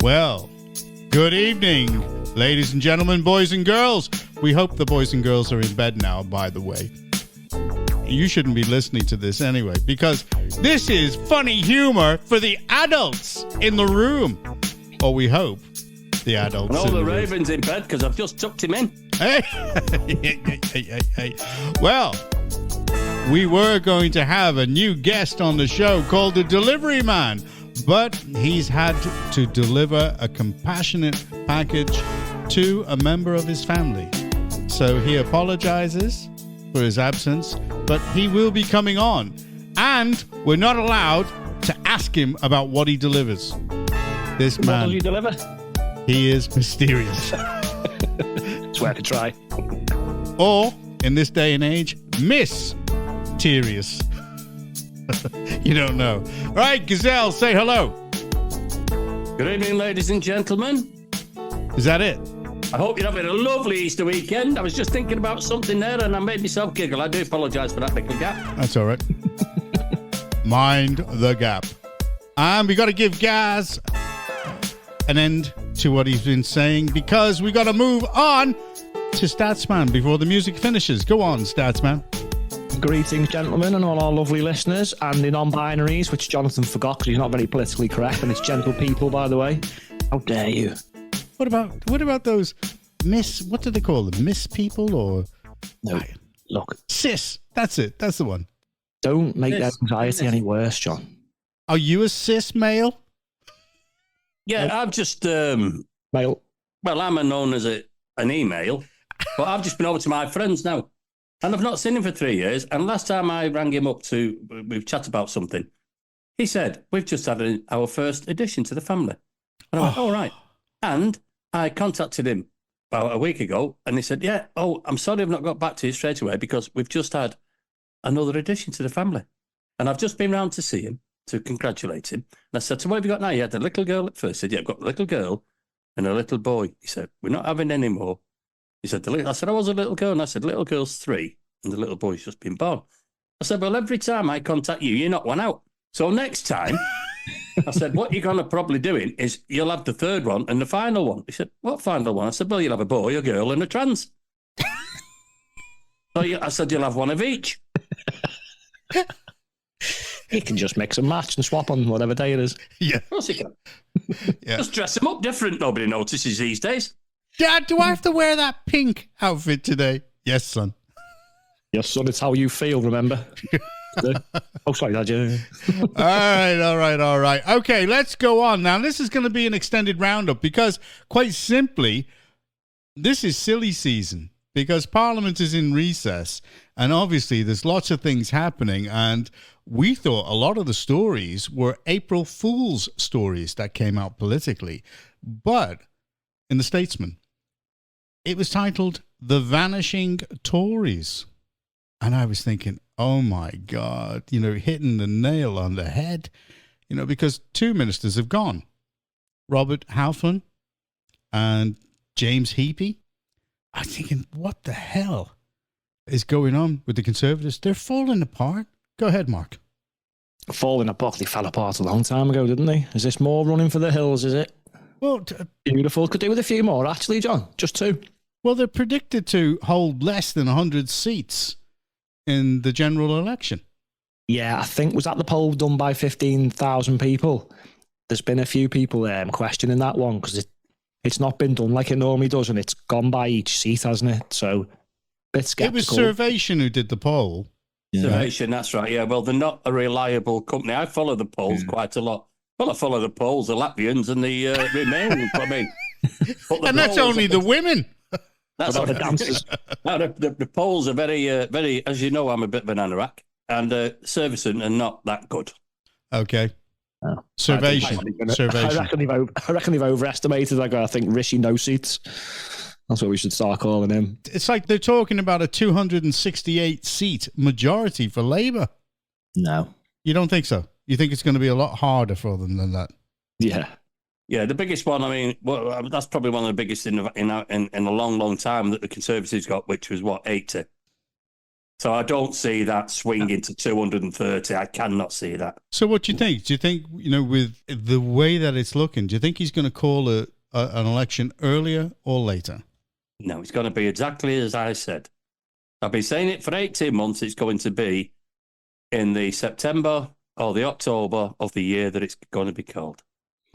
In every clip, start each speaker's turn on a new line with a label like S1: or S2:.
S1: Well, good evening, ladies and gentlemen, boys and girls. We hope the boys and girls are in bed now, by the way. You shouldn't be listening to this anyway, because this is funny humor for the adults in the room. Or we hope the adults.
S2: And all the ravens in bed, because I've just tucked him in.
S1: Hey. Well, we were going to have a new guest on the show called the Delivery Man, but he's had to deliver a compassionate package to a member of his family. So he apologizes for his absence, but he will be coming on. And we're not allowed to ask him about what he delivers. This man.
S2: What does he deliver?
S1: He is mysterious.
S2: It's worth a try.
S1: Or, in this day and age, mysterious. You don't know. All right, Gazelle, say hello.
S2: Good evening, ladies and gentlemen.
S1: Is that it?
S2: I hope you're having a lovely Easter weekend. I was just thinking about something there and I made myself giggle. I do apologise for that little gap.
S1: That's all right. Mind the gap. And we got to give Gaz an end to what he's been saying because we got to move on to Statsman before the music finishes. Go on, Statsman.
S3: Greetings, gentlemen, and all our lovely listeners, and the non-binaries, which Jonathan forgot because he's not very politically correct, and it's gentle people, by the way. How dare you?
S1: What about those what do they call them? Miss people or
S3: no? Look,
S1: cis. That's it. That's the one.
S3: Don't make their anxiety any worse, John.
S1: Are you a cis male?
S2: Yeah, I've just
S3: male.
S2: Well, I'm known as an email, but I've just been over to my friends now. And I've not seen him for 3 years. And last time I rang him up we've chatted about something, he said, we've just had our first addition to the family. And I went, all right. And I contacted him about a week ago and he said, yeah, I'm sorry I've not got back to you straight away because we've just had another addition to the family. And I've just been round to see him, to congratulate him. And I said, so what have you got now? He had a little girl at first. He said, yeah, I've got a little girl and a little boy. He said, we're not having any more. He said, I said, I was a little girl. And I said, little girl's 3 and the little boy's just been born. I said, well, every time I contact you, you knock one out. So next time, I said, what you're going to probably doing is you'll have the third one and the final one. He said, what final one? I said, well, you'll have a boy, a girl and a trans. I said, you'll have one of each.
S3: You can just mix and match and swap on whatever day it is.
S1: Yeah.
S2: Of course you can.
S1: Yeah.
S2: Just dress them up different. Nobody notices these days.
S1: Dad, do I have to wear that pink outfit today? Yes, son.
S3: Yes, son, it's how you feel, remember? Oh, sorry, Dad. Yeah.
S1: All right. Okay, let's go on. Now, this is going to be an extended roundup because, quite simply, this is silly season because Parliament is in recess and obviously there's lots of things happening and we thought a lot of the stories were April Fool's stories that came out politically. But in the Statesman, it was titled The Vanishing Tories. And I was thinking, oh my God, hitting the nail on the head, because 2 ministers have gone, Robert Halfon and James Heapy. I'm thinking, what the hell is going on with the Conservatives? They're falling apart. Go ahead, Mark.
S3: Falling apart. They fell apart a long time ago, didn't they? Is this more running for the hills, is it?
S1: Well,
S3: beautiful. Could do with a few more, actually, John. Just 2.
S1: Well, they're predicted to hold less than 100 seats in the general election.
S3: Yeah, I think, was that the poll done by 15,000 people? There's been a few people questioning that one because it's not been done like it normally does and it's gone by each seat, hasn't it? So, bit skeptical.
S1: It was Survation who did the poll.
S2: Yeah. Survation, that's right. Yeah, well, they're not a reliable company. I follow the polls quite a lot. Well, I follow the polls, the Latvians and the Remain. I mean,
S1: and that's only the women.
S2: That's what the dancers. No, the polls are very, very. As you know, I'm a bit of an anorak, and servicing are not that good.
S1: Okay. Oh. Survation.
S3: I reckon they've overestimated. I think Rishi no seats. That's what we should start calling him.
S1: It's like they're talking about a 268 seat majority for Labour.
S3: No,
S1: you don't think so? You think it's going to be a lot harder for them than that?
S3: Yeah.
S2: Yeah, the biggest one, I mean, well, that's probably one of the biggest in a long, long time that the Conservatives got, which was, 80? So I don't see that swinging to 230. I cannot see that.
S1: So what do you think? Do you think, with the way that it's looking, do you think he's going to call an election earlier or later?
S2: No, it's going to be exactly as I said. I've been saying it for 18 months. It's going to be in the September or the October of the year that it's going to be called.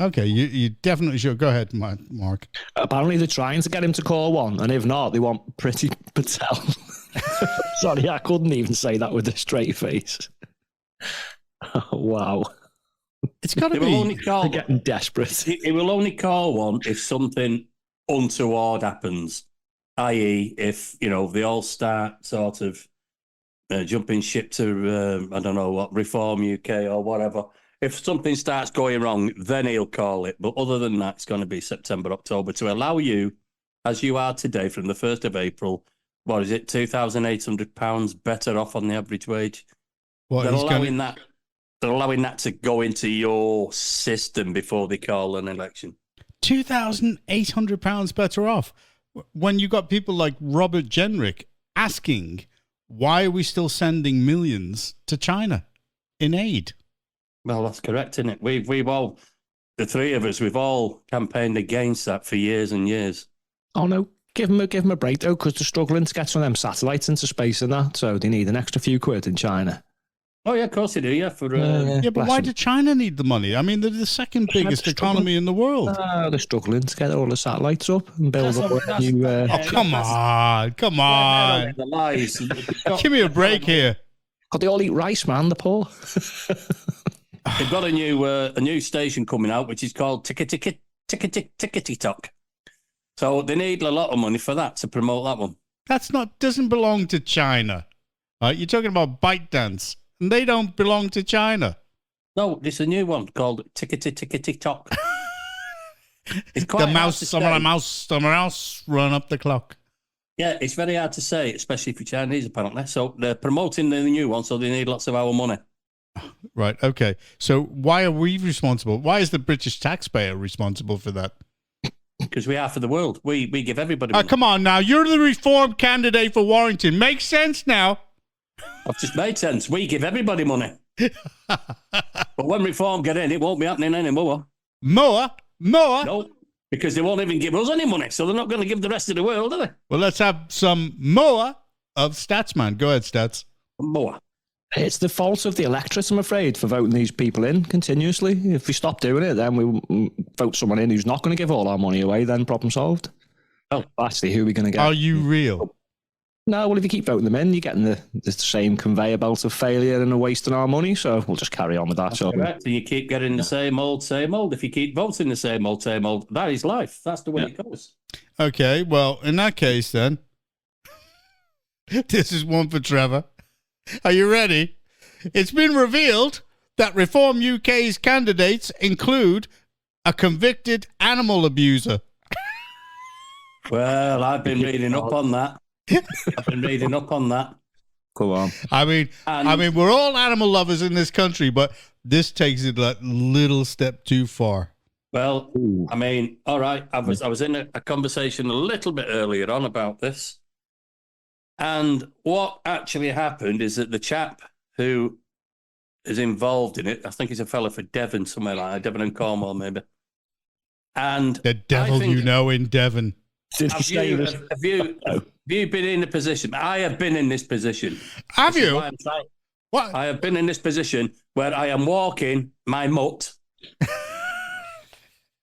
S1: Okay, you definitely should. Go ahead, Mark.
S3: Apparently they're trying to get him to call one, and if not, they want Priti Patel. Sorry, I couldn't even say that with a straight face. Wow.
S1: It's got to be...
S3: They're getting desperate.
S2: He will only call one if something untoward happens, i.e. if, they all start sort of jumping ship to, I don't know what, Reform UK or whatever. If something starts going wrong, then he'll call it. But other than that, it's going to be September, October to allow you, as you are today, from the 1st of April, what is it, £2,800 better off on the average wage? They're allowing that to go into your system before they call an election.
S1: £2,800 better off. When you got people like Robert Jenrick asking, why are we still sending millions to China in aid?
S2: Well, that's correct, isn't it? We've all, the three of us, we've all campaigned against that for years and years.
S3: Oh no, give them a break though, because they're struggling to get some of them satellites into space and that, so they need an extra few quid in China.
S2: Oh yeah, of course they do. Yeah,
S1: but why did China need the money? I mean, they're the second biggest economy in the world.
S3: They're struggling to get all the satellites up and build up a new.
S1: Come on!
S2: The lies.
S1: Give me a break here.
S3: God, they all eat rice, man. The poor.
S2: They've got a new station coming out, which is called Tickety Talk. So they need a lot of money for that to promote that one.
S1: Doesn't belong to China. You're talking about ByteDance, and they don't belong to China.
S2: No, it's a new one called Tickety Talk. It's
S1: quite the mouse run up the clock.
S2: Yeah, it's very hard to say, especially for Chinese, apparently. So they're promoting the new one, so they need lots of our money.
S1: Right, okay. So why are we responsible? Why is the British taxpayer responsible for that?
S2: Because we are for the world. We give everybody money.
S1: Come on now. You're the Reform candidate for Warrington. Makes sense now.
S2: I've just made sense. We give everybody money. But when Reform get in, it won't be happening anymore.
S1: More?
S2: No, because they won't even give us any money, so they're not going to give the rest of the world, are they?
S1: Well, let's have some more of Statsman. Go ahead, Stats.
S2: More.
S3: It's the fault of the electorate, I'm afraid, for voting these people in continuously. If we stop doing it, then we vote someone in who's not going to give all our money away, then problem solved.
S2: Oh,
S3: actually, who are we going to get?
S1: Are you real?
S3: No, well, if you keep voting them in, you're getting the same conveyor belt of failure and a wasting our money, so we'll just carry on with that.
S2: That's correct. And you keep getting the same old. If you keep voting the same old, that is life. That's the way it goes.
S1: Okay, well, in that case, then, this is one for Trevor. Are you ready? It's been revealed that Reform UK's candidates include a convicted animal abuser.
S2: Well, I've been reading up on that.
S3: Go on.
S1: I mean, we're all animal lovers in this country, but this takes it a little step too far.
S2: Well, I mean, all right. I was in a conversation a little bit earlier on about this. And what actually happened is that the chap who is involved in it, I think he's a fellow for Devon, somewhere like that, Devon and Cornwall, maybe. And
S1: the devil in Devon.
S2: Have you been in a position? I have been in this position.
S1: Have you?
S2: What? I have been in this position where I am walking my mutt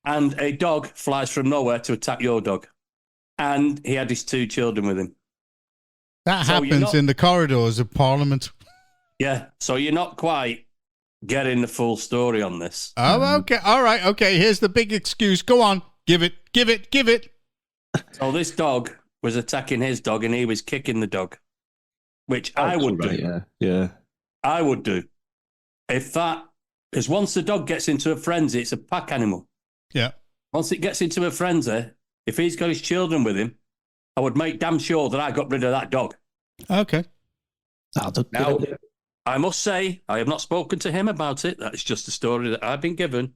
S2: and a dog flies from nowhere to attack your dog. And he had his 2 children with him.
S1: That happens in the corridors of Parliament.
S2: Yeah, so you're not quite getting the full story on this.
S1: Oh, okay. All right. Okay, here's the big excuse. Go on. Give it.
S2: So this dog was attacking his dog and he was kicking the dog, which I would do.
S3: Yeah.
S2: I would do. Because once the dog gets into a frenzy, it's a pack animal.
S1: Yeah.
S2: Once it gets into a frenzy, if he's got his children with him, I would make damn sure that I got rid of that dog.
S1: Okay.
S2: Now, I must say, I have not spoken to him about it. That is just a story that I've been given.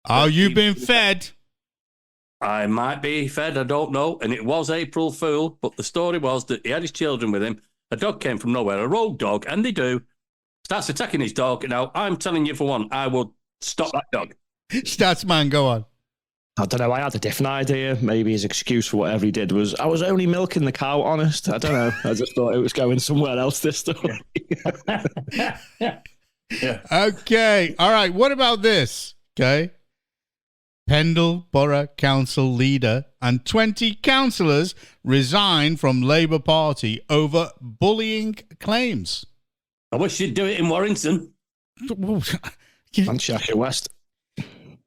S1: Oh, you've been fed?
S2: I might be fed, I don't know. And it was April Fool, but the story was that he had his children with him A dog came from nowhere, a rogue dog, and they do. Starts attacking his dog. Now, I'm telling you for one, I would stop that dog.
S1: Statsman, go on.
S3: I don't know. I had a different idea. Maybe his excuse for whatever he did was, I was only milking the cow, honest. I don't know. I just thought it was going somewhere else, this story.
S2: Yeah.
S1: Okay. All right. What about this? Okay. Pendle Borough Council leader and 20 councillors resign from Labour Party over bullying claims.
S2: I wish you'd do it in Warrington.
S3: And Cheshire West.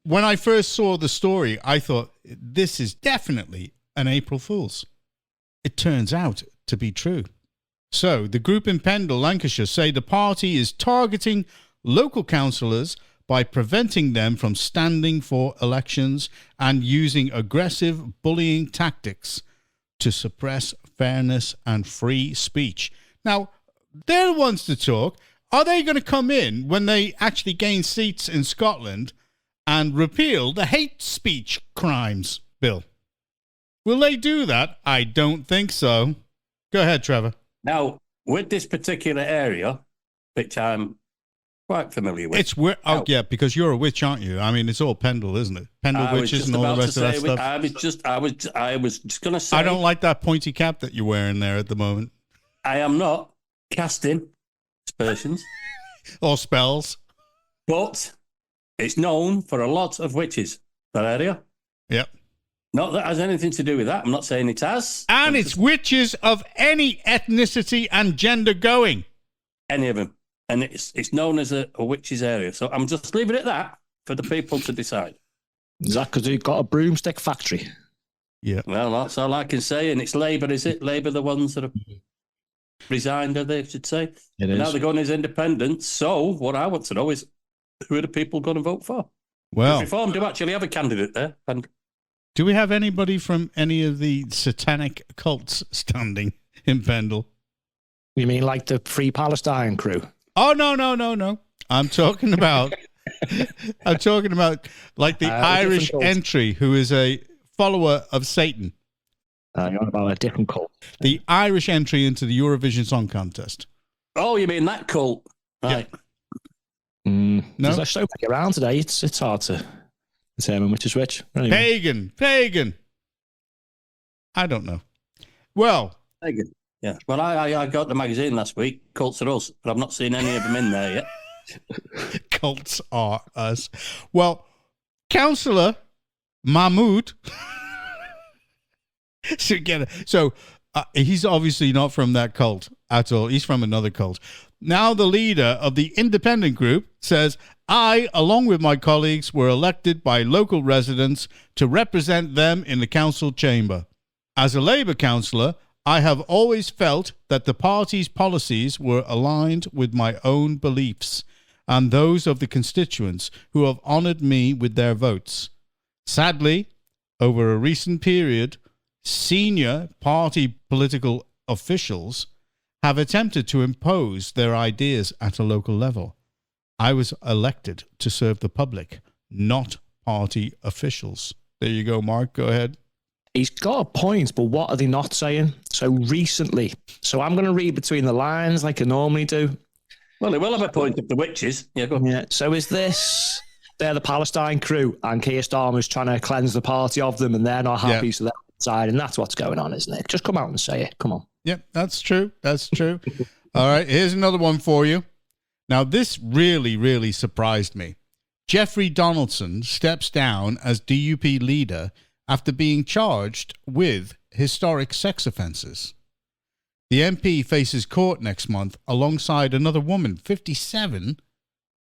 S1: When I first saw the story, I thought, this is definitely an April Fool's. It turns out to be true. So, the group in Pendle, Lancashire, say the party is targeting local councillors by preventing them from standing for elections and using aggressive bullying tactics to suppress fairness and free speech. Now, they're the ones to talk. Are they going to come in when they actually gain seats in Scotland and repeal the hate speech crimes bill? Will they do that? I don't think so. Go ahead, Trevor.
S2: Now, with this particular area, which I'm quite familiar with.
S1: It's where, yeah, because you're a witch, aren't you? I mean, it's all Pendle, isn't it? Pendle witches and all the rest of that stuff.
S2: I was just going to say.
S1: I don't like that pointy cap that you're wearing there at the moment.
S2: I am not casting aspersions
S1: or spells,
S2: but it's known for a lot of witches. That area.
S1: Yep.
S2: Not that it has anything to do with that. I'm not saying it has.
S1: And it's witches of any ethnicity and gender going.
S2: Any of them. And it's known as a witches area. So I'm just leaving it at that for the people to decide.
S3: Is that because you've got a broomstick factory?
S1: Yeah.
S2: Well, that's all I can say. And it's Labour, is it? Labour, the ones that have resigned, they should say.
S3: It is.
S2: Now they're going as independents. So what I want to know is, who are the people going to vote for?
S1: Well,
S2: Reform do actually have a candidate there. And
S1: do we have anybody from any of the satanic cults standing in Pendle?
S3: You mean like the Free Palestine crew?
S1: Oh, no. I'm talking about like the Irish entry who is a follower of Satan.
S3: You're on about a different cult.
S1: The Irish entry into the Eurovision Song Contest.
S2: Oh, you mean that cult? Right.
S3: Yeah.
S1: No?
S3: There's a show around today. It's hard to determine which is which. Anyway.
S1: Pagan. I don't know. Well.
S2: Pagan. Yeah. Well, I got the magazine last week, Cults Are Us, but I've not seen any of them in there yet.
S1: Cults Are Us. Well, Councillor Mahmood. So he's obviously not from that cult at all. He's from another cult. Now the leader of the independent group says, I, along with my colleagues, were elected by local residents to represent them in the council chamber. As a Labour councillor, I have always felt that the party's policies were aligned with my own beliefs and those of the constituents who have honoured me with their votes. Sadly, over a recent period, senior party political officials have attempted to impose their ideas at a local level. I was elected to serve the public, not party officials. There you go, Mark. Go ahead.
S3: He's got a point, but what are they not saying? So recently. So I'm going to read between the lines like I normally do.
S2: Well, they will have a point of the witches. Yeah, go on.
S3: Yeah. So is this... They're the Palestine crew, and Keir Starmer's trying to cleanse the party of them, and they're not happy, so they're outside, and that's what's going on, isn't it? Just come out and say it. Come on.
S1: Yep, that's true. That's true. All right, here's another one for you. Now, this really, really surprised me. Jeffrey Donaldson steps down as DUP leader after being charged with historic sex offences. The MP faces court next month alongside another woman, 57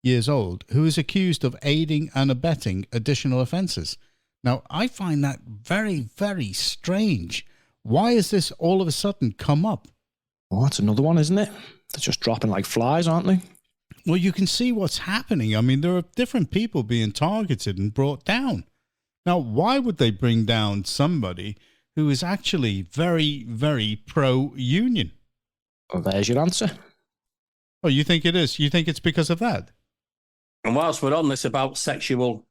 S1: years old, who is accused of aiding and abetting additional offences. Now, I find that very, very strange. Why has this all of a sudden come up?
S3: Well, that's another one, isn't it? They're just dropping like flies, aren't they?
S1: Well, you can see what's happening. I mean, there are different people being targeted and brought down. Now, why would they bring down somebody who is actually very, very pro-union?
S3: Well, there's your answer.
S1: Oh, you think it is? You think it's because of that?
S2: And whilst we're on this about sexual...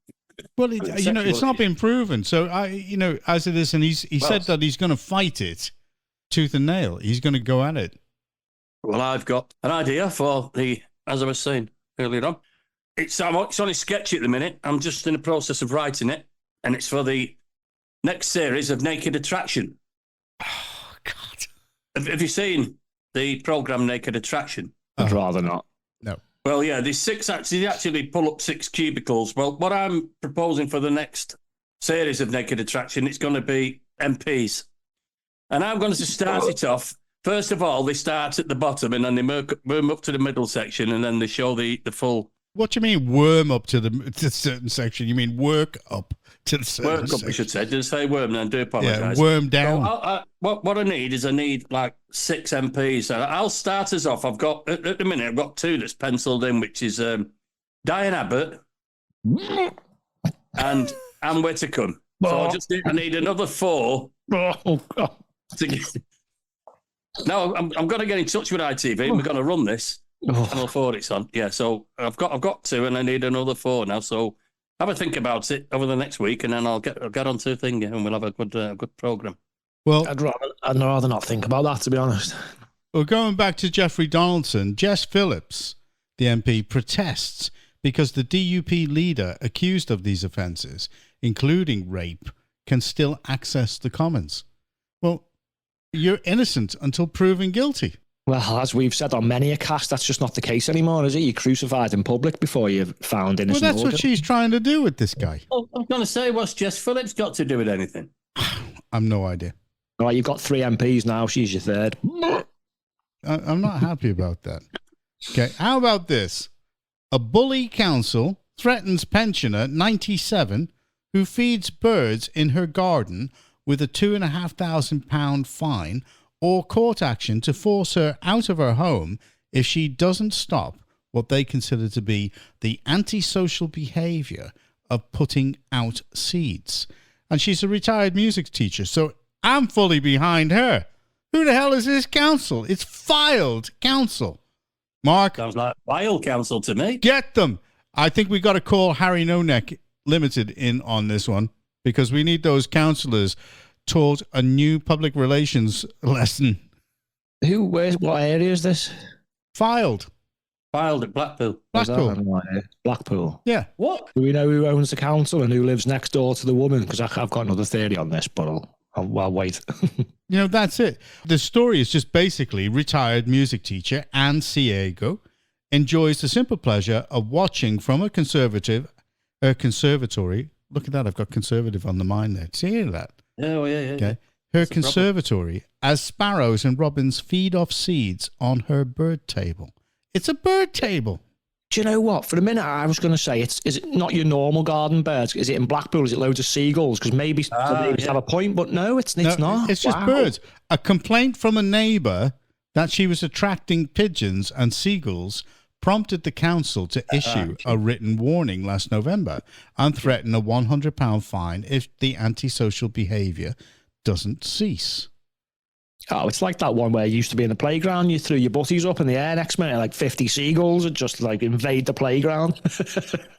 S1: Well, it's not been proven. So, as it is, and he said that he's going to fight it tooth and nail. He's going to go at it.
S2: Well, I've got an idea for as I was saying earlier on. It's only sketchy at the minute. I'm just in the process of writing it, and it's for the next series of Naked Attraction.
S1: Oh, God.
S2: Have you seen the programme Naked Attraction?
S3: I'd rather not.
S1: No.
S2: Well, yeah, there's they actually pull up 6 cubicles. Well, what I'm proposing for the next series of Naked Attraction, it's going to be MPs. And I'm going to start it off. First of all, they start at the bottom and then they worm up to the middle section and then they show the full...
S1: What do you mean worm up to the certain section? You mean work up to the certain
S2: work up,
S1: section?
S2: I should say. Did I say worm? I do apologise.
S1: Yeah, worm down.
S2: So what I need is like 6 MPs. I'll start us off. I've got, at the minute, I've got 2 that's penciled in, which is Diane Abbott and Anne Whitcomb. So I need another 4
S3: Oh, God.
S2: to get... No, I'm going to get in touch with ITV. We're going to run this. Channel 4 it's on. Yeah, so I've got 2 and I need another 4 now. So have a think about it over the next week and then I'll get onto the thing and we'll have a good programme.
S1: Well,
S3: I'd rather not think about that, to be honest.
S1: Well, going back to Jeffrey Donaldson, Jess Phillips, the MP, protests because the DUP leader accused of these offences, including rape, can still access the Commons. Well, you're innocent until proven guilty.
S3: Well, as we've said on many a cast, that's just not the case anymore, is it? You're crucified in public before you're found innocent.
S1: Well, that's what she's trying to do with this guy.
S2: Well, I'm going to say, what's Jess Phillips got to do with anything?
S1: I've no idea.
S3: All right, you've got 3 MPs now. She's your 3rd.
S1: I'm not happy about that. Okay, how about this? A bully council threatens pensioner 97 who feeds birds in her garden with a £2,500 fine or court action to force her out of her home if she doesn't stop what they consider to be the antisocial behaviour of putting out seeds. And she's a retired music teacher, so I'm fully behind her. Who the hell is this council? It's filed council. Mark?
S2: Sounds like vile council to me.
S1: Get them. I think we got to call Harry No Neck Limited in on this one because we need those councillors taught a new public relations lesson.
S3: What area is this?
S1: Filed
S2: at Blackpool.
S3: Blackpool.
S1: Yeah.
S2: What?
S3: Do we know who owns the council and who lives next door to the woman? Because I've got another theory on this, but I'll wait.
S1: You know, that's it. The story is just basically retired music teacher Anne Ciego enjoys the simple pleasure of watching from a conservatory. Look at that. I've got conservative on the mind there. See hear that?
S2: Oh, yeah.
S1: Okay. Her conservatory as sparrows and robins feed off seeds on her bird table. It's a bird table.
S3: Do you know what? For a minute, I was going to say, is it not your normal garden birds? Is it in Blackpool? Is it loads of seagulls? Because maybe have a point, but no, it's not.
S1: It's just birds. A complaint from a neighbour that she was attracting pigeons and seagulls prompted the council to issue a written warning last November and threaten a £100 fine if the antisocial behaviour doesn't cease.
S3: Oh, it's like that one where you used to be in the playground, you threw your butties up in the air, next minute like 50 seagulls would just like invade the playground.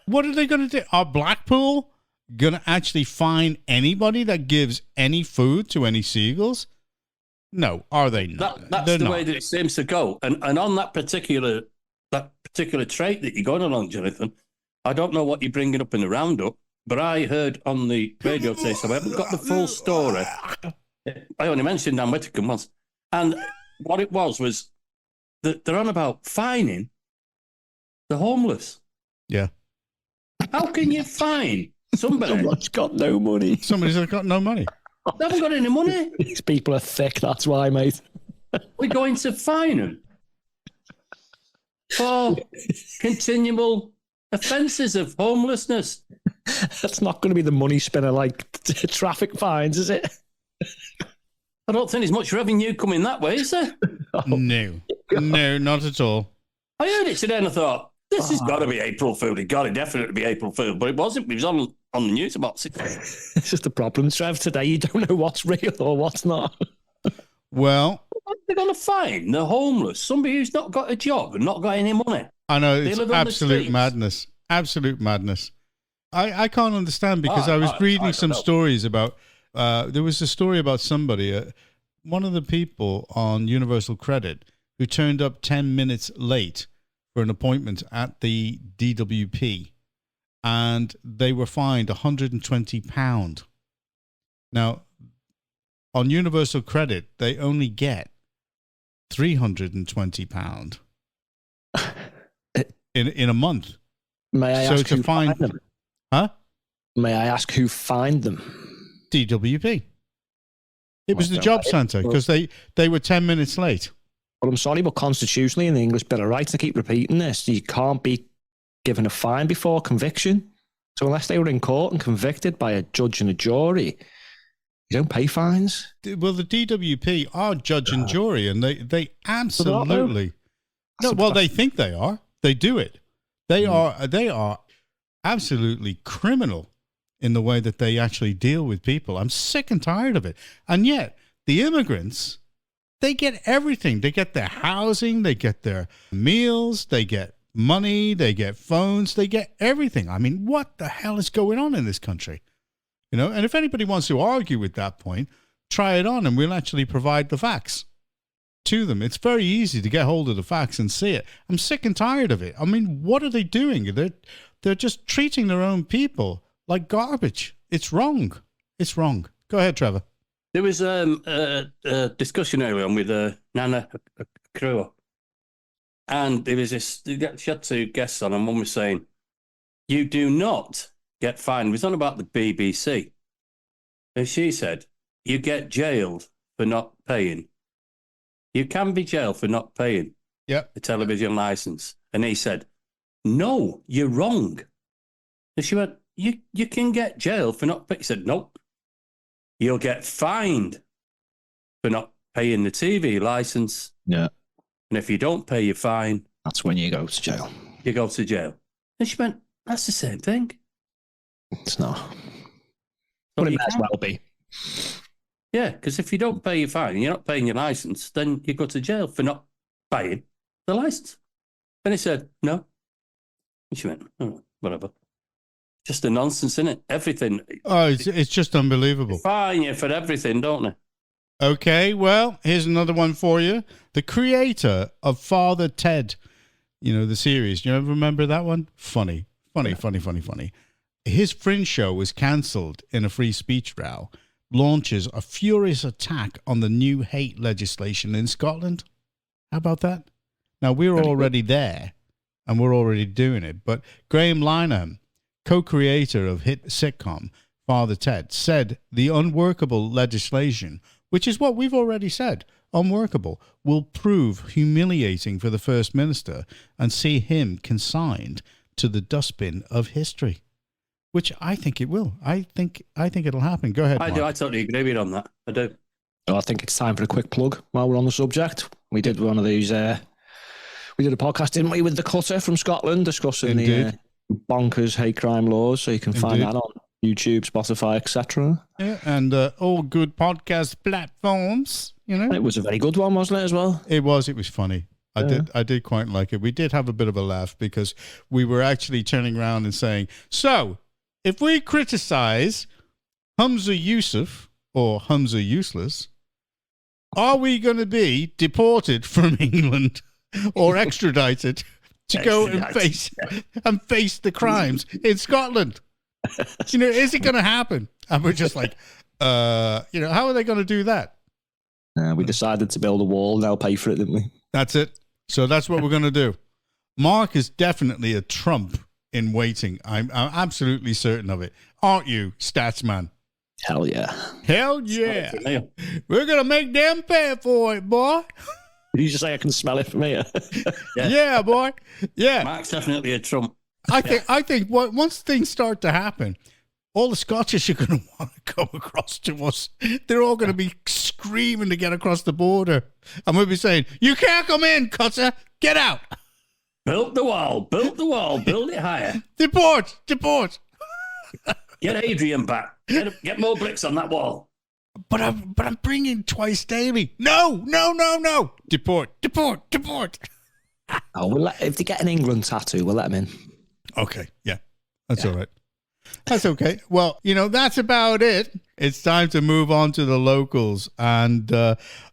S1: What are they going to do? Are Blackpool going to actually fine anybody that gives any food to any seagulls? No, are they not?
S2: That's the way that it seems to go. And on that particular trait that you're going along, Jonathan, I don't know what you're bringing up in the roundup, but I heard on the radio today, so I haven't got the full story. I only mentioned Anne Whitcomb once. And what it was that they're on about fining the homeless.
S1: Yeah.
S2: How can you fine somebody?
S3: Someone's got no money.
S1: Somebody's got no money.
S2: They haven't got any money.
S3: These people are thick, that's why, mate.
S2: We're going to fine them for continual offences of homelessness.
S3: That's not going to be the money spinner like traffic fines, is it?
S2: I don't think there's much revenue coming that way, is there?
S1: No, not at all.
S2: I heard it today and I thought, this has got to be April Fool. It got to definitely be April Fool, but it wasn't. It was on the news about 6 days.
S3: It's just the problem, Trev. Today you don't know what's real or what's not.
S1: Well,
S2: they're going to fine the homeless, somebody who's not got a job and not got any money.
S1: I know, it's absolute madness. Absolute madness. I can't understand because I was reading some stories about, there was a story about somebody, one of the people on Universal Credit who turned up 10 minutes late for an appointment at the DWP, and they were fined £120. Now, on Universal Credit, they only get £320 in a month.
S3: May I ask who fined them?
S1: Huh?
S3: May I ask who fined them?
S1: DWP. It was the job centre because they were 10 minutes late.
S3: Well, I'm sorry, but constitutionally in the English Bill of Rights, I keep repeating this, you can't be given a fine before conviction. So unless they were in court and convicted by a judge and a jury, you don't pay fines.
S1: Well, the DWP are judge and jury, and they absolutely... No, well, they think they are. They do it. They are absolutely criminal in the way that they actually deal with people. I'm sick and tired of it. And yet, the immigrants, they get everything. They get their housing, they get their meals, they get money, they get phones, they get everything. I mean, what the hell is going on in this country? You know, and if anybody wants to argue with that point, try it on and we'll actually provide the facts to them. It's very easy to get hold of the facts and see it. I'm sick and tired of it. I mean, what are they doing? They're just treating their own people like garbage. It's wrong. It's wrong. Go ahead, Trevor.
S2: There was a discussion earlier on with Nana Akruo, and there was this. She had two guests on, and one was saying, "You do not get fined." It was on about the BBC, and she said, "You get jailed for not paying. You can be jailed for not paying the television license." And he said, "No, you're wrong." And she went, You can get jailed for not paying. He said, "Nope. You'll get fined for not paying the TV license.
S3: Yeah.
S2: And if you don't pay your fine,
S3: that's when you go to jail.
S2: You go to jail." And she went, "That's the same thing."
S3: It's not.
S2: So
S3: but it might as well be.
S2: Yeah, because if you don't pay your fine and you're not paying your license, then you go to jail for not paying the license. And he said, "No." And she went, "Oh, whatever." Just a nonsense, isn't it? Everything.
S1: Oh, it's just unbelievable.
S2: They fine you for everything, don't they?
S1: Okay, well, here's another one for you. The creator of Father Ted, you know, the series. You ever remember that one? Funny. His Fringe show was cancelled in a free speech row. Launches a furious attack on the new hate legislation in Scotland. How about that? Now, we're already there, and we're already doing it. But Graham Linehan, co-creator of hit sitcom Father Ted, said the unworkable legislation, which is what we've already said, unworkable, will prove humiliating for the First Minister and see him consigned to the dustbin of history. Which I think it will. I think it'll happen. Go ahead, Mark.
S2: I do. I totally agree with you on that. I do.
S3: Well, I think it's time for a quick plug while we're on the subject. We did one of these. We did a podcast, didn't we, with the Cutter from Scotland, discussing the bonkers hate crime laws. So you can find that on YouTube, Spotify, etc.
S1: Yeah, and all good podcast platforms. You know,
S3: and it was a very good one, wasn't it? As well,
S1: it was. It was funny. I did quite like it. We did have a bit of a laugh because we were actually turning around and saying, so if we criticize Humza Yusuf or Humza Useless, are we going to be deported from England or extradited to go and face the crimes in Scotland? You know, is it going to happen? And we're just like, you know, how are they going to do that?
S3: We decided to build a wall. They'll pay for it, didn't we?
S1: That's it. So that's what we're going to do. Mark is definitely a Trump in waiting. I'm absolutely certain of it. Aren't you, Statsman?
S3: Hell yeah.
S1: Hell yeah. We're going to make them pay for it, boy.
S3: Did you just say I can smell it from here?
S1: Yeah, boy. Yeah.
S2: Mark's definitely a Trump.
S1: I think once things start to happen, all the Scottish are going to want to come across to us. They're all going to be screaming to get across the border. And we'll be saying, you can't come in, Cutter. Get out.
S2: Build the wall. Build it higher.
S1: Deport.
S2: Get Adrian back. Get more bricks on that wall.
S1: But I'm bringing twice daily. No. Deport.
S3: Oh, if they get an England tattoo, we'll let them in.
S1: Okay, yeah. That's all right. That's okay. Well, you know, that's about it. It's time to move on to the locals. And,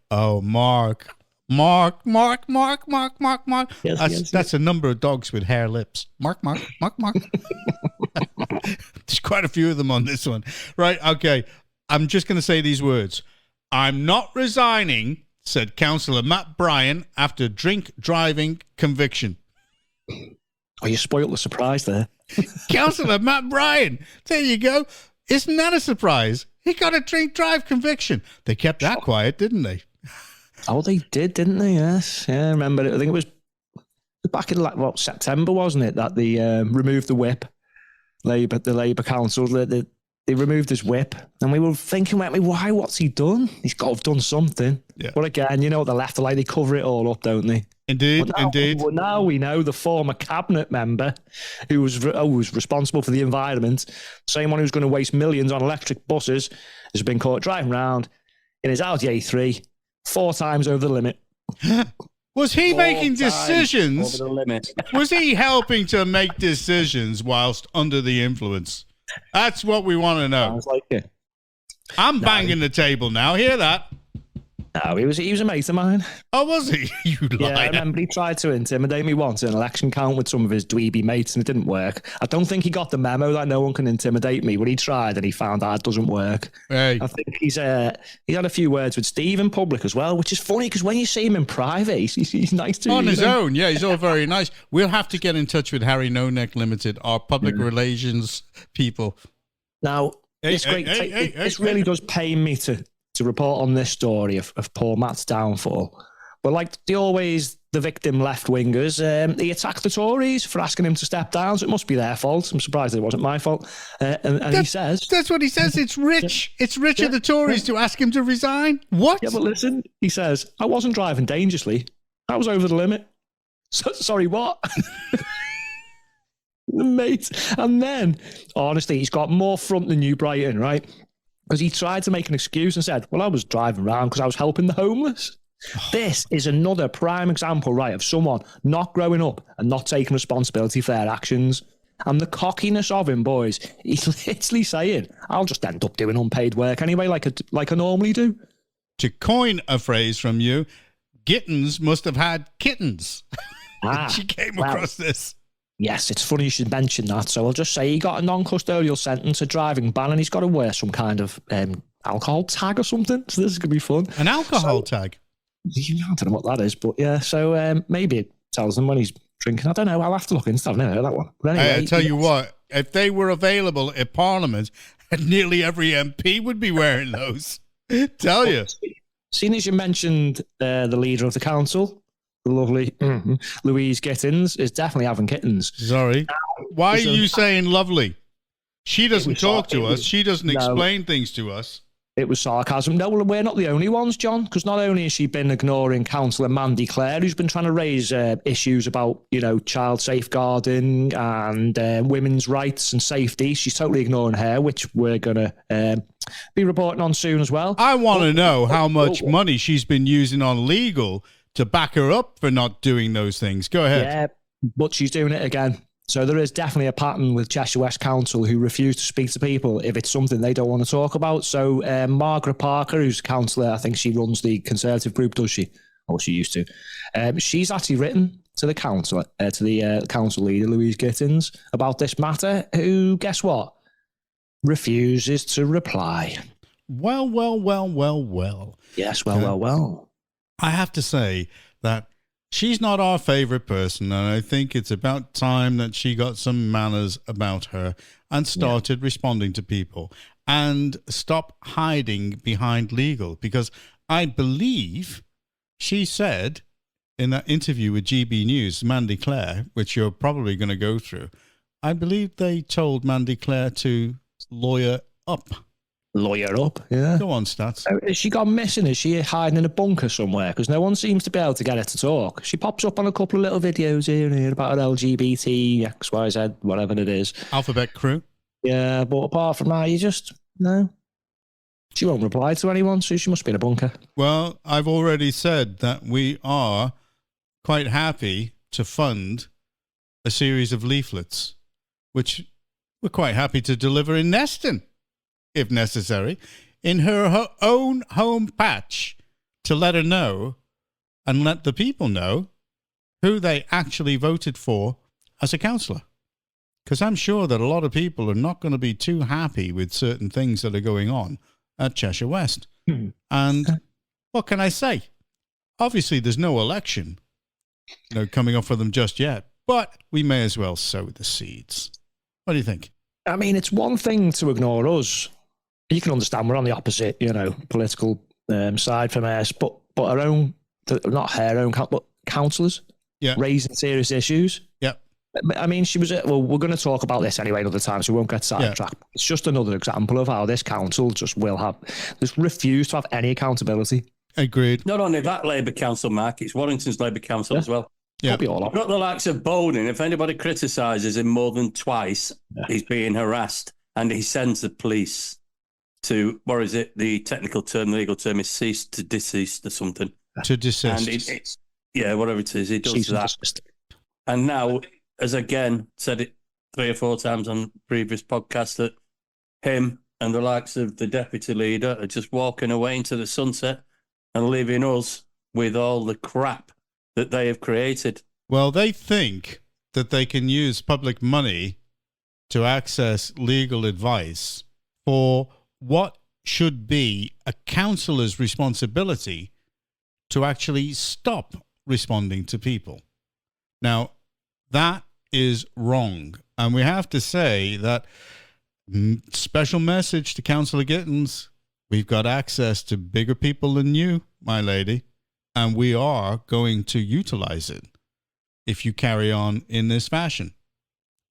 S1: Mark, Mark, Mark, Mark, Mark, Mark, Mark.
S3: Yes,
S1: That's a number of dogs with hair lips. Mark, Mark, Mark, Mark. There's quite a few of them on this one. Right, okay. I'm just going to say these words. I'm not resigning, said Councillor Matt Bryan after drink driving conviction.
S3: Oh, you spoiled the surprise there.
S1: Councillor Matt Bryan. There you go. Isn't that a surprise? He got a drink drive conviction. They kept that quiet, didn't they?
S3: Oh, they did, didn't they? Yes. Yeah, I remember it. I think it was back in September, wasn't it, that they removed the whip. The Labour Council, they removed his whip, and we were thinking, why? What's he done? He's got to have done something. Yeah. But again, you know, the left, they cover it all up, don't they?
S1: Indeed, indeed.
S3: Well, now we know the former cabinet member who was responsible for the environment, same one who's going to waste millions on electric buses, has been caught driving around in his Audi A3 4 times over the limit.
S1: Was he making decisions?
S2: Over the limit.
S1: Was he helping to make decisions whilst under the influence? That's what we want to know.
S3: Sounds like it.
S1: I'm banging the table now. Hear that?
S3: No, he was a mate of mine.
S1: Oh, was he? You liar.
S3: Yeah, I remember he tried to intimidate me once in an election count with some of his dweeby mates, and it didn't work. I don't think he got the memo that no one can intimidate me, but he tried and he found out it doesn't work.
S1: Hey.
S3: I think he had a few words with Steve in public as well, which is funny because when you see him in private, he's nice to you.
S1: On his own, yeah, he's all very nice. We'll have to get in touch with Harry No Neck Limited, our public relations people.
S3: Now, this really does pain me to report on this story of poor Matt's downfall. But like the victim left-wingers, he attacked the Tories for asking him to step down, so it must be their fault. I'm surprised it wasn't my fault. And he says...
S1: That's what he says. It's rich. It's rich of the Tories to ask him to resign. What?
S3: Yeah, but listen, he says, I wasn't driving dangerously. I was over the limit. Sorry, what? Mate. And then, honestly, he's got more front than New Brighton, right? Because he tried to make an excuse and said, well, I was driving around because I was helping the homeless. This is another prime example, right, of someone not growing up and not taking responsibility for their actions. And the cockiness of him, boys, he's literally saying, I'll just end up doing unpaid work anyway, like I normally do.
S1: To coin a phrase from you, Gittins must have had kittens. She came across this.
S3: Yes, it's funny you should mention that. So I'll just say he got a non-custodial sentence, a driving ban, and he's got to wear some kind of alcohol tag or something. So this is going to be fun.
S1: An alcohol tag?
S3: I don't know what that is, but yeah. So maybe it tells him when he's drinking. I don't know. I'll have to look into that. I've never heard that one. But anyway,
S1: I tell you what, if they were available at Parliament, nearly every MP would be wearing those. Tell you.
S3: Seeing as you mentioned the leader of the council, the lovely Louise Gittins, is definitely having kittens.
S1: Sorry. Why are you saying lovely? She doesn't talk to us. She doesn't explain things to us.
S3: It was sarcasm. No, well, we're not the only ones, John, because not only has she been ignoring Councillor Mandy Clare, who's been trying to raise issues about, child safeguarding and women's rights and safety. She's totally ignoring her, which we're going to be reporting on soon as well.
S1: I want to know how much money she's been using on legal to back her up for not doing those things. Go ahead.
S3: Yeah, but she's doing it again. So there is definitely a pattern with Cheshire West Council who refuse to speak to people if it's something they don't want to talk about. So Margaret Parker, who's a councillor, I think she runs the Conservative group, does she? Or she used to. She's actually written to the council, council leader, Louise Gittins, about this matter, who, guess what? Refuses to reply.
S1: Well.
S3: Yes, well.
S1: I have to say that she's not our favourite person, and I think it's about time that she got some manners about her and started responding to people and stop hiding behind legal, because I believe she said in that interview with GB News, Mandy Clare, which you're probably going to go through, I believe they told Mandy Clare to lawyer up.
S3: Lawyer up, yeah.
S1: Go on, Stats.
S3: Has she gone missing? Is she hiding in a bunker somewhere? Because no one seems to be able to get her to talk. She pops up on a couple of little videos here and here about her LGBT, XYZ, whatever it is.
S1: Alphabet crew.
S3: Yeah, but apart from that, no. She won't reply to anyone, so she must be in a bunker.
S1: Well, I've already said that we are quite happy to fund a series of leaflets, which we're quite happy to deliver in Neston, if necessary, in her own home patch, to let her know and let the people know who they actually voted for as a councillor. Because I'm sure that a lot of people are not going to be too happy with certain things that are going on at Cheshire West. And what can I say? Obviously, there's no election coming up for them just yet, but we may as well sow the seeds. What do you think?
S3: I mean, it's one thing to ignore us. You can understand we're on the opposite, political side from us, but our own, not her own, but councillors raising serious issues.
S1: Yeah.
S3: I mean, she was, well, we're going to talk about this anyway another time, so we won't get sidetracked. Yeah. It's just another example of how this council just refuse to have any accountability.
S1: Agreed.
S2: Not only that Labour Council, Mark, it's Warrington's Labour Council as well.
S1: Yeah.
S2: You've got the likes of Bowden. If anybody criticises him more than twice, he's being harassed, and he sends the police to, what is it? The technical term, the legal term is cease to deceased or something.
S1: To desist.
S2: And whatever it is, he does that. And now, as again said it 3 or 4 times on previous podcasts, that him and the likes of the deputy leader are just walking away into the sunset and leaving us with all the crap that they have created.
S1: Well, they think that they can use public money to access legal advice for what should be a councillor's responsibility to actually stop responding to people. Now, that is wrong. And we have to say that special message to Councillor Gittins. We've got access to bigger people than you, my lady, and we are going to utilize it if you carry on in this fashion.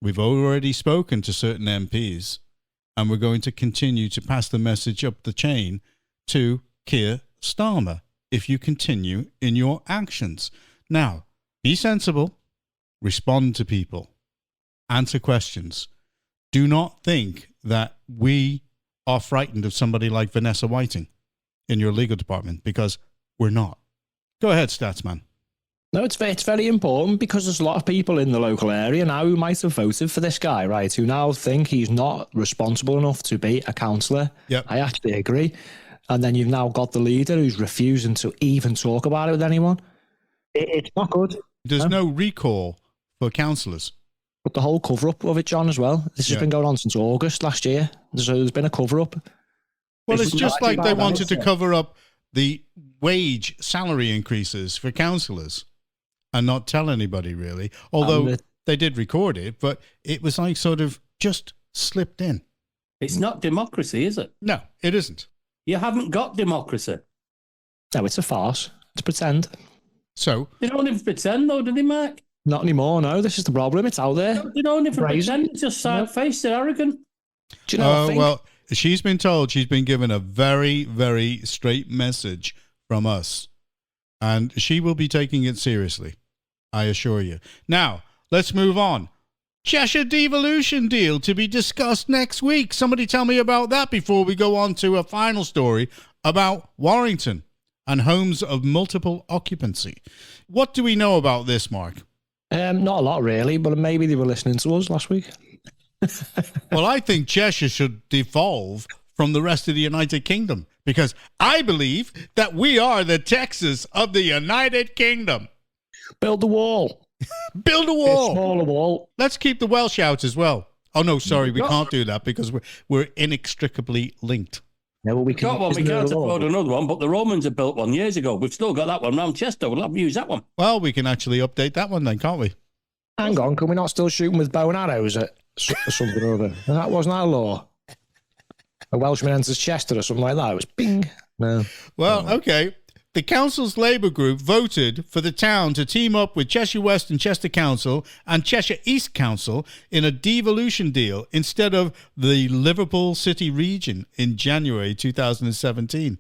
S1: We've already spoken to certain MPs, and we're going to continue to pass the message up the chain to Keir Starmer if you continue in your actions. Now, be sensible, respond to people, answer questions. Do not think that we are frightened of somebody like Vanessa Whiting in your legal department, because we're not. Go ahead, Statsman.
S3: No, it's very important, because there's a lot of people in the local area now who might have voted for this guy, right, who now think he's not responsible enough to be a councillor.
S1: Yep.
S3: I actually agree. And then you've now got the leader who's refusing to even talk about it with anyone. It's not good.
S1: There's no recall for councillors.
S3: But the whole cover-up of it, John, as well. This has been going on since August last year. So there's been a cover-up.
S1: Well, it's just like they wanted to cover up the wage salary increases for councillors and not tell anybody, really. Although they did record it, but it was like sort of just slipped in.
S2: It's not democracy, is it?
S1: No, it isn't.
S2: You haven't got democracy.
S3: No, it's a farce. It's pretend.
S1: So
S2: they don't even pretend, though, do they, Mark?
S3: Not anymore, no. This is the problem. It's out there.
S2: They don't even pretend. It's just side-faced. They're arrogant.
S3: Do you know what I think?
S1: Well, she's been told she's been given a very, very straight message from us. And she will be taking it seriously, I assure you. Now, let's move on. Cheshire devolution deal to be discussed next week. Somebody tell me about that before we go on to a final story about Warrington and homes of multiple occupancy. What do we know about this, Mark?
S3: Not a lot, really, but maybe they were listening to us last week.
S1: Well, I think Cheshire should devolve from the rest of the United Kingdom, because I believe that we are the Texas of the United Kingdom.
S3: Build the wall.
S1: Build a wall.
S3: A smaller wall.
S1: Let's keep the Welsh out as well. Oh, no, sorry, we can't do that because we're inextricably linked.
S3: Yeah, well, we can't
S2: afford another one, but the Romans have built one years ago. We've still got that one round Chester. We'll have to use that one.
S1: Well, we can actually update that one then, can't we?
S3: Hang on, can we not still shooting with bow and arrows at something or other? That wasn't our law. A Welshman enters Chester or something like that. It was bing. No.
S1: Well, okay. The council's Labour group voted for the town to team up with Cheshire West and Chester Council and Cheshire East Council in a devolution deal instead of the Liverpool City region in January 2017.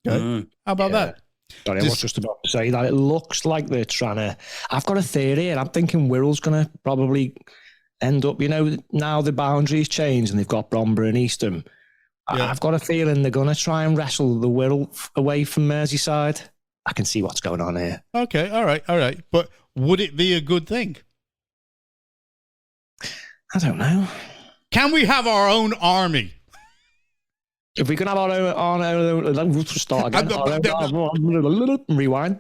S1: Okay. How about that?
S3: Sorry, I was just about to say that. It looks like they're trying to... I've got a theory, and I'm thinking Wirral's going to probably end up... now the boundaries change and they've got Bromber and Eastham. Yeah. I've got a feeling they're going to try and wrestle the Wirral away from Merseyside. I can see what's going on here.
S1: Okay, all right. But would it be a good thing?
S3: I don't know.
S1: Can we have our own army?
S3: If we can have our own start again. Rewind.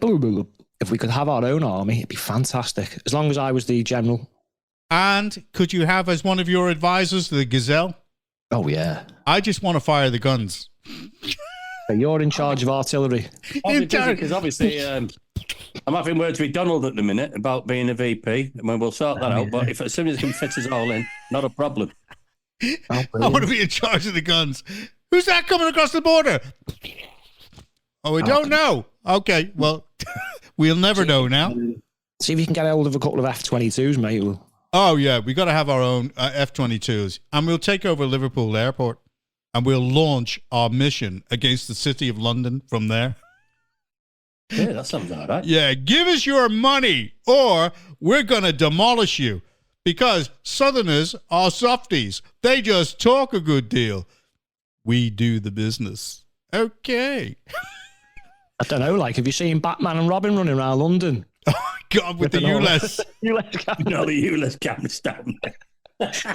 S3: if we could have our own army, it'd be fantastic. As long as I was the general.
S1: And could you have as one of your advisors the Gazelle?
S3: Oh, yeah.
S1: I just want to fire the guns.
S3: You're in charge of artillery.
S2: Because obviously I'm having words with Donald at the minute about being a VP, and we'll sort that out. But if as soon as it can fit us all in, not a problem.
S1: I want to be in charge of the guns. Who's that coming across the border? Oh, we don't know. Okay, well, we'll never know now.
S3: See if you can get hold of a couple of F-22s, mate.
S1: Oh, yeah, we got to have our own F-22s. And we'll take over Liverpool Airport. And we'll launch our mission against the City of London from there.
S2: Yeah, that sounds all right.
S1: Yeah, give us your money or we're going to demolish you. Because Southerners are softies. They just talk a good deal. We do the business. Okay.
S3: I don't know, like, have you seen Batman and Robin running around London?
S1: Oh, my God, with the ULEZ.
S2: No, the ULEZ camera's down there.
S3: That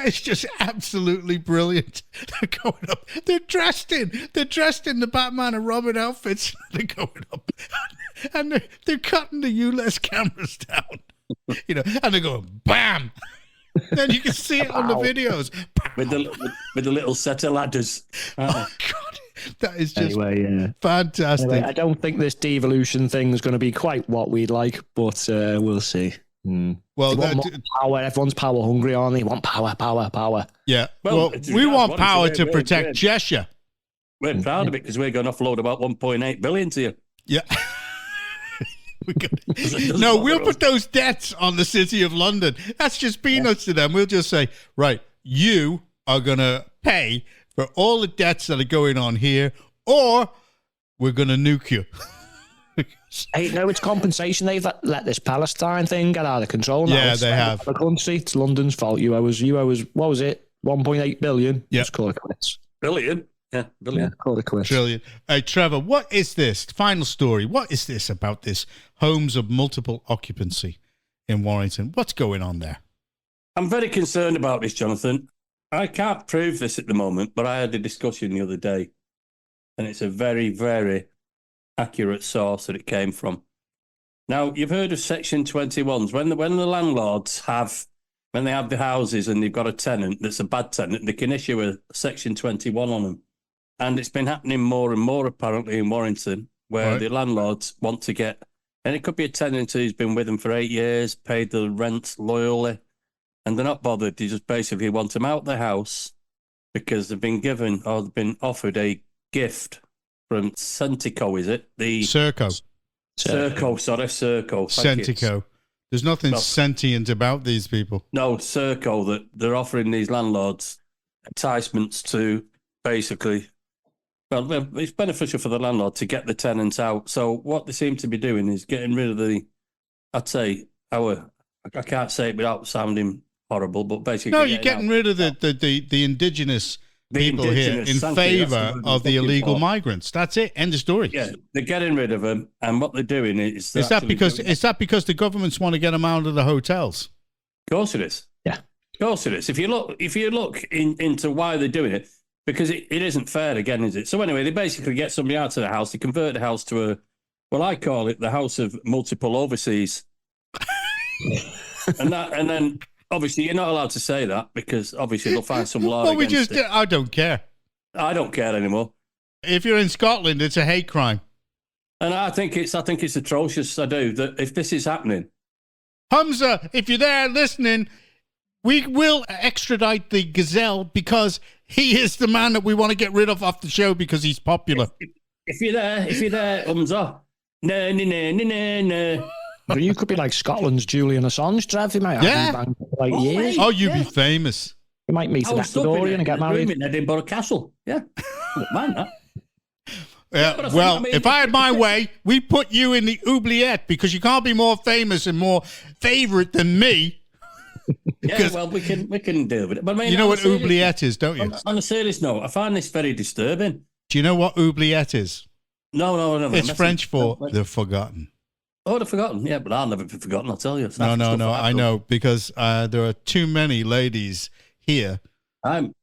S1: is just absolutely brilliant. They're going up. They're dressed in the Batman and Robin outfits. They're going up, and they're cutting the ULEZ cameras down. You know, and they're going bam. Then you can see it on the videos
S2: with the little set of ladders.
S1: Oh God. That is just fantastic.
S3: Anyway, I don't think this devolution thing is going to be quite what we'd like, but we'll see. Well, power. Everyone's power hungry, aren't they? Want power.
S1: Yeah. Well, we want power to protect Cheshire.
S2: We're proud of it because we're going to offload about 1.8 billion to you.
S1: Yeah. No, we'll put those debts on the City of London. That's just peanuts to them. We'll just say, right, you are going to pay for all the debts that are going on here, or we're going to nuke you.
S3: Hey, no, it's compensation. They've let this Palestine thing get out of control now.
S1: Yeah, they have.
S3: The country, it's London's fault. You owe us, what was it? 1.8 billion?
S1: Yeah.
S3: Let's call it quits.
S2: Billion? Yeah, billion.
S3: Yeah, call it quits.
S1: Trillion. Hey, Trevor, what is this? Final story. What is this about this homes of multiple occupancy in Warrington? What's going on there?
S2: I'm very concerned about this, Jonathan. I can't prove this at the moment, but I had a discussion the other day, and it's a very, very accurate source that it came from. Now, you've heard of Section 21s. When the landlords when they have the houses and they've got a tenant that's a bad tenant, they can issue a Section 21 on them. And it's been happening more and more, apparently, in Warrington, where the landlords want to get, and it could be a tenant who's been with them for 8 years, paid the rent loyally, and they're not bothered. They just basically want them out the house because they've been given or they've been offered a gift from Centico, is it?
S1: Serco. Centico. There's nothing sentient about these people.
S2: No, Serco, that they're offering these landlords enticements to basically, well, it's beneficial for the landlord to get the tenants out. So what they seem to be doing is getting rid of I can't say it without sounding horrible, but basically...
S1: No, you're getting rid of the indigenous people here in favour of the illegal migrants. That's it. End of story.
S2: Yeah, they're getting rid of them, and what they're doing is...
S1: Is that because the governments want to get them out of the hotels?
S2: Of course it is.
S3: Yeah.
S2: Of course it is. If you look into why they're doing it, because it isn't fair again, is it? So anyway, they basically get somebody out of the house, they convert the house to I call it the house of multiple overseas. and then... Obviously, you're not allowed to say that because obviously they'll find some law against it.
S1: I don't care.
S2: I don't care anymore.
S1: If you're in Scotland, it's a hate crime.
S2: And I think it's atrocious. I do. That if this is happening,
S1: Hamza, if you're there listening, we will extradite the Gazelle because he is the man that we want to get rid of off the show because he's popular.
S2: If you're there, Hamza, no.
S3: Well, you could be like Scotland's Julian Assange, Trev. You might have years.
S1: Oh, you'd be famous.
S3: You might meet an Ecuadorian and get married.
S2: In Edinburgh Castle. Yeah. Man, that.
S1: Yeah, well, if I had my way, we put you in the oubliette because you can't be more famous and more favourite than me.
S2: Yeah, well, we can deal with it. But I mean,
S1: you know what oubliette is, don't you?
S2: On a serious note, I find this very disturbing.
S1: Do you know what oubliette is?
S2: No.
S1: It's French for the forgotten.
S2: Oh, they've forgotten. Yeah, but I'll never be forgotten, I'll tell you.
S1: No, I know, because there are too many ladies here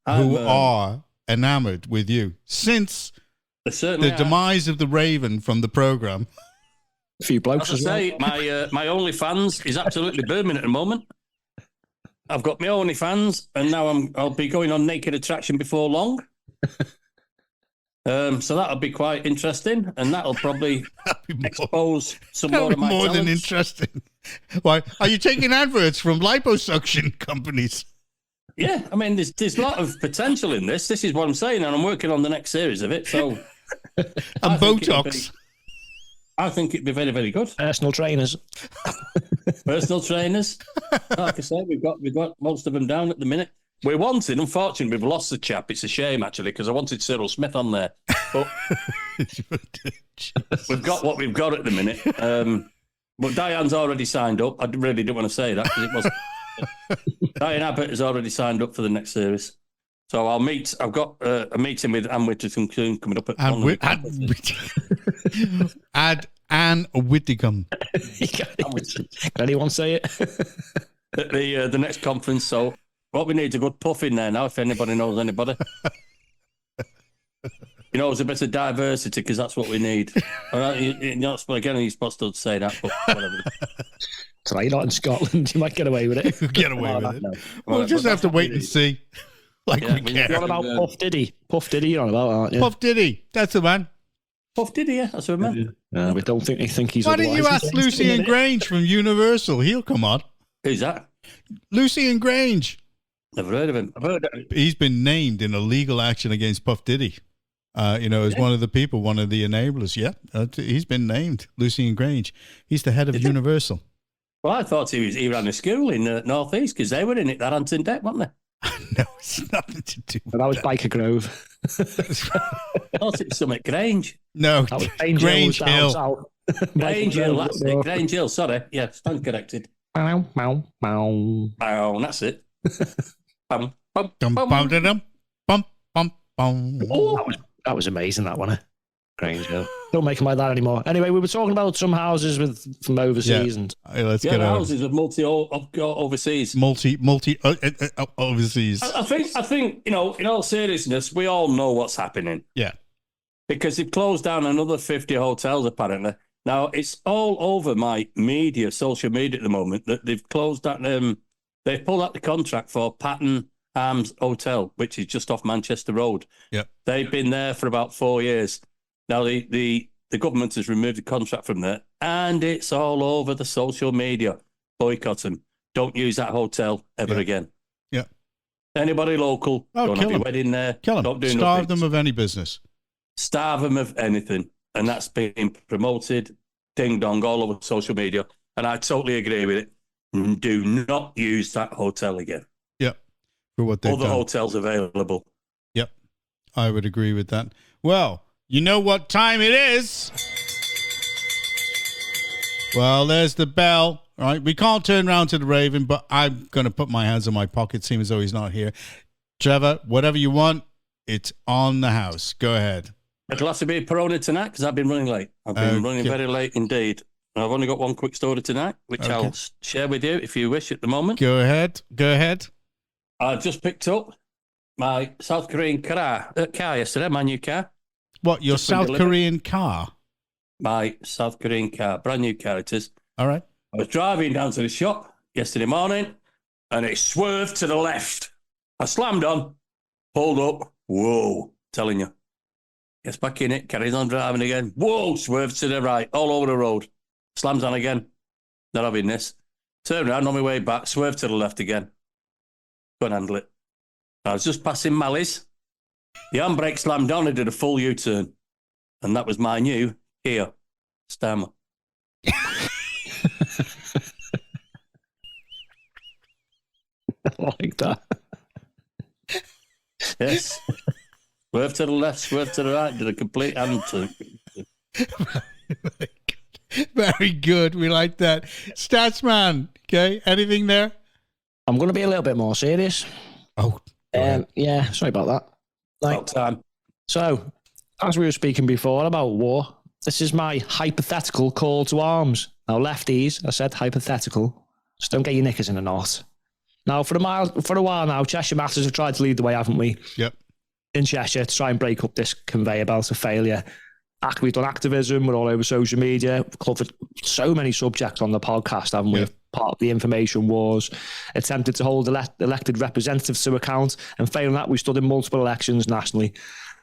S1: who are enamoured with you since
S2: certainly
S1: the demise of the Raven from the programme.
S3: A few blokes
S2: As I say, my OnlyFans is absolutely booming at the moment. I've got my OnlyFans, and now I'll be going on Naked Attraction before long. So that'll be quite interesting, and that'll probably expose some more of my
S1: more
S2: talents.
S1: than interesting. Why are you taking adverts from liposuction companies?
S2: Yeah, I mean, there's a lot of potential in this. This is what I'm saying, and I'm working on the next series of it. So,
S1: And Botox.
S2: I think it'd be very, very good.
S3: Personal trainers.
S2: Personal trainers. Like I say, we've got most of them down at the minute. We wanted, unfortunately, we've lost the chap. It's a shame, actually, because I wanted Cyril Smith on there. But we've got what we've got at the minute. But Diane's already signed up. I really didn't want to say that because it wasn't. Diane Abbott has already signed up for the next series. So I've got a meeting with Anne Whittingham coming up at
S1: Anne Whittingham.
S3: Can anyone say it?
S2: At the next conference. So what we need is a good puff in there now, if anybody knows anybody. You know, there's a bit of diversity because that's what we need. All right, you're supposed to say that, but whatever.
S3: Try not in Scotland. You might get away with it.
S1: Get away with it.
S2: No.
S1: We'll just have to wait and see. We care.
S3: You're on about Puff Diddy. Puff Diddy, you're on about, aren't you?
S1: Puff Diddy. That's the man.
S2: Puff Diddy, yeah. That's what I meant.
S3: We don't think they think he's...
S1: Why don't you ask Lucian Grange from Universal? He'll come on.
S2: Who's that?
S1: Lucian Grange.
S2: Never heard of him.
S1: He's been named in a legal action against Puff Diddy. As one of the people, one of the enablers. Yeah, he's been named, Lucian Grange. He's the head of Universal.
S2: Well, I thought he ran a school in North East because they were in it, that Anton Deck, weren't they?
S1: No, it's nothing to do with
S3: that. Was Biker Grove.
S2: I thought it was something Grange.
S1: No,
S3: that was
S1: Grange Hill.
S2: Grange Hill, that's it. Grange Hill, sorry. Yeah, stand corrected.
S3: Meow, meow, meow.
S2: Oh, that's it.
S1: Bum, bum, bum, bum, bum, bum.
S3: Oh, that was amazing, that one. Grange Hill. Don't make them like that anymore. Anyway, we were talking about some houses from overseas, and
S1: let's get
S2: houses with overseas.
S1: Multi overseas.
S2: I think in all seriousness, we all know what's happening.
S1: Yeah,
S2: because they've closed down another 50 hotels apparently. Now it's all over my social media at the moment that they've closed down. They've pulled out the contract for Patton Arms Hotel, which is just off Manchester Road.
S1: Yeah,
S2: they've been there for about 4 years. Now, the government has removed the contract from there, and it's all over the social media. Boycott them. Don't use that hotel ever again.
S1: Yeah.
S2: Anybody local, don't have your wedding there.
S1: Kill them.
S2: Don't do
S1: Starve
S2: nothing.
S1: them of any business.
S2: Starve them of anything. And that's being promoted, ding-dong, all over social media. And I totally agree with it. Do not use that hotel again.
S1: Yep. For what they've
S2: Other
S1: done.
S2: hotels available.
S1: Yep. I would agree with that. Well, you know what time it is? Well, there's the bell. All right, we can't turn around to the Raven, but I'm going to put my hands in my pocket, seeing as though he's not here. Trevor, whatever you want, it's on the house. Go ahead.
S2: A glass of beer Peroni tonight, because I've been running late. I've been running very late indeed. I've only got one quick story tonight, which I'll share with you if you wish at the moment.
S1: Go ahead.
S2: I've just picked up my South Korean car yesterday, my new car.
S1: What, your South Korean car?
S2: My South Korean car, brand new car it is.
S1: All right.
S2: I was driving down to the shop yesterday morning and it swerved to the left. I slammed on, pulled up, whoa, telling you. Gets back in it, carries on driving again. Whoa, swerves to the right, all over the road. Slams on again. Not having this. Turn around on my way back, swerve to the left again. Go and handle it. I was just passing Mally's. The handbrake slammed on, I did a full U-turn. And that was my new Kia Stammer.
S3: I like that.
S2: Yes. Swerve to the left, swerve to the right, did a complete hand turn.
S1: Very good. We like that. Statsman, okay? Anything there?
S3: I'm going to be a little bit more serious.
S1: Oh,
S3: yeah, sorry about that.
S2: About time.
S3: So, as we were speaking before about war, this is my hypothetical call to arms. Now, lefties, I said hypothetical. Just don't get your knickers in a knot. Now, for a while now, Cheshire Masters have tried to lead the way, haven't we?
S1: Yep.
S3: in Cheshire to try and break up this conveyor belt of failure. We've done activism. We're all over social media. We've covered so many subjects on the podcast, haven't we? Part of the information wars, attempted to hold elected representatives to account, and failing that, we stood in multiple elections nationally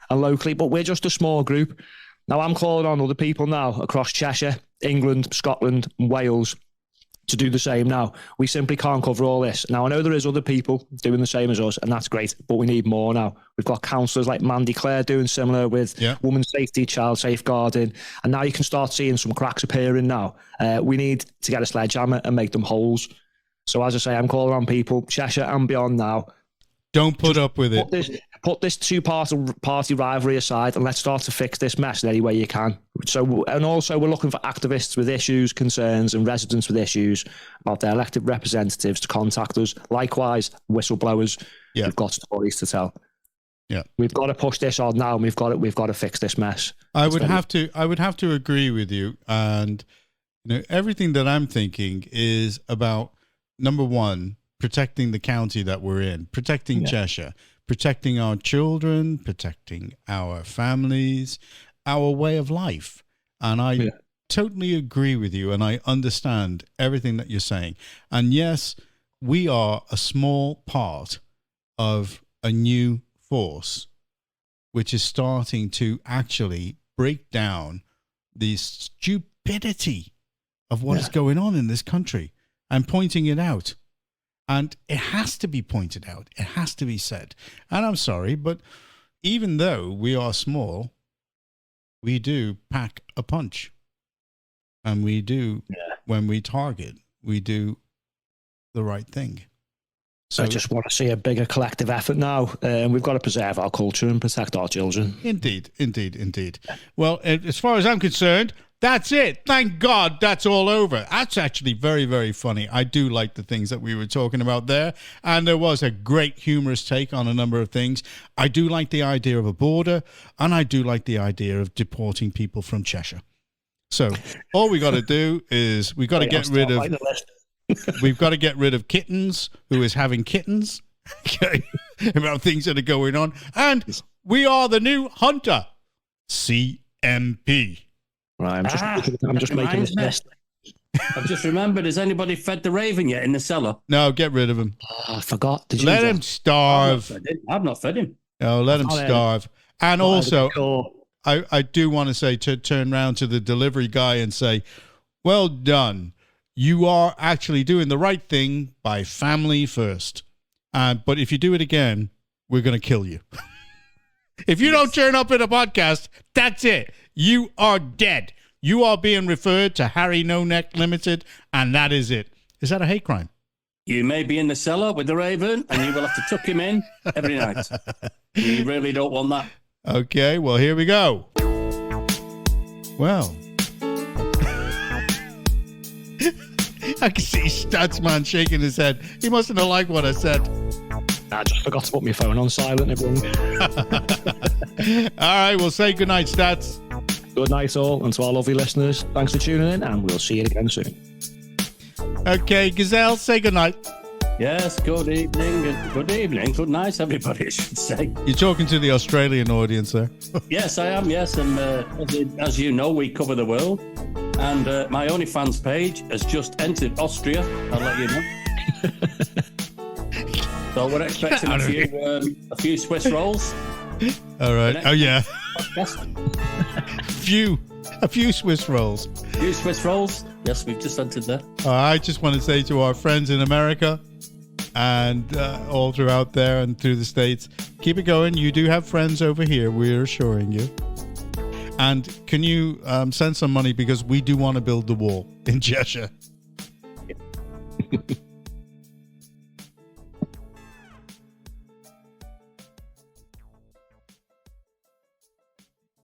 S3: and locally. But we're just a small group. Now, I'm calling on other people now across Cheshire, England, Scotland, and Wales to do the same now. We simply can't cover all this. Now, I know there is other people doing the same as us, and that's great, but we need more now. We've got councillors like Mandy Clare doing similar with women's safety, child safeguarding, and now you can start seeing some cracks appearing now. We need to get a sledgehammer and make them holes. So as I say, I'm calling on people, Cheshire and beyond now.
S1: Don't put up with it.
S3: Put this two-party rivalry aside and let's start to fix this mess in any way you can. So, and also we're looking for activists with issues, concerns, and residents with issues about their elected representatives to contact us. Likewise, whistleblowers. We've got stories to tell. Yeah, we've got to push this on now, and we've got to fix this mess. I would have
S1: to agree with you, and everything that I'm thinking is about, number one, protecting the county that we're in, protecting Cheshire, protecting our children, protecting our families, our way of life. And I totally agree with you, and I understand everything that you're saying. And yes, we are a small part of a new force, which is starting to actually break down the stupidity of what is going on in this country and pointing it out. And it has to be pointed out. It has to be said. And I'm sorry, but even though we are small, we do pack a punch. And we do, when we target, we do the right thing. So
S3: I just want to see a bigger collective effort now. We've got to preserve our culture and protect our children.
S1: Indeed. Well, as far as I'm concerned, that's it. Thank God that's all over. That's actually very, very funny. I do like the things that we were talking about there. And there was a great humorous take on a number of things. I do like the idea of a border. And I do like the idea of deporting people from Cheshire. So all we got to do is we've got to get rid of... We've got to get rid of Kittens, who is having kittens. Okay. About things that are going on. And we are the new Hunter. CMP.
S3: Right, I'm just making this list.
S2: I've just remembered, has anybody fed the raven yet in the cellar?
S1: No, get rid of him.
S3: Oh, I forgot. Did you
S1: let him starve.
S2: I've not fed him.
S1: No, let him starve. And also, I do want to say, to turn around to the delivery guy and say, well done. You are actually doing the right thing by family first. But if you do it again, we're going to kill you. If you don't turn up in a podcast, that's it. You are dead. You are being referred to Harry No Neck Limited, and that is it. Is that a hate crime?
S2: You may be in the cellar with the raven, and you will have to tuck him in every night. You really don't want that.
S1: Okay, well, here we go. Well, I can see Statsman shaking his head. He mustn't have liked what I said.
S3: I just forgot to put my phone on silent, everyone.
S1: All right, we'll say goodnight, Stats.
S3: Good night, all, and to our lovely listeners, thanks for tuning in, and we'll see you again soon.
S1: Okay, Gazelle, say goodnight.
S2: Yes, good evening, good night, everybody, I should say.
S1: You're talking to the Australian audience there.
S2: Yes, I am, yes, and as you know, we cover the world, and my OnlyFans page has just entered Austria, I'll let you know. So we're expecting a few Swiss rolls.
S1: All right. Oh yeah. A few Swiss rolls.
S2: A few Swiss rolls. Yes, we've just entered there.
S1: I just want to say to our friends in America and all throughout there and through the States, keep it going. You do have friends over here. We're assuring you. And can you send some money, because we do want to build the wall in Cheshire.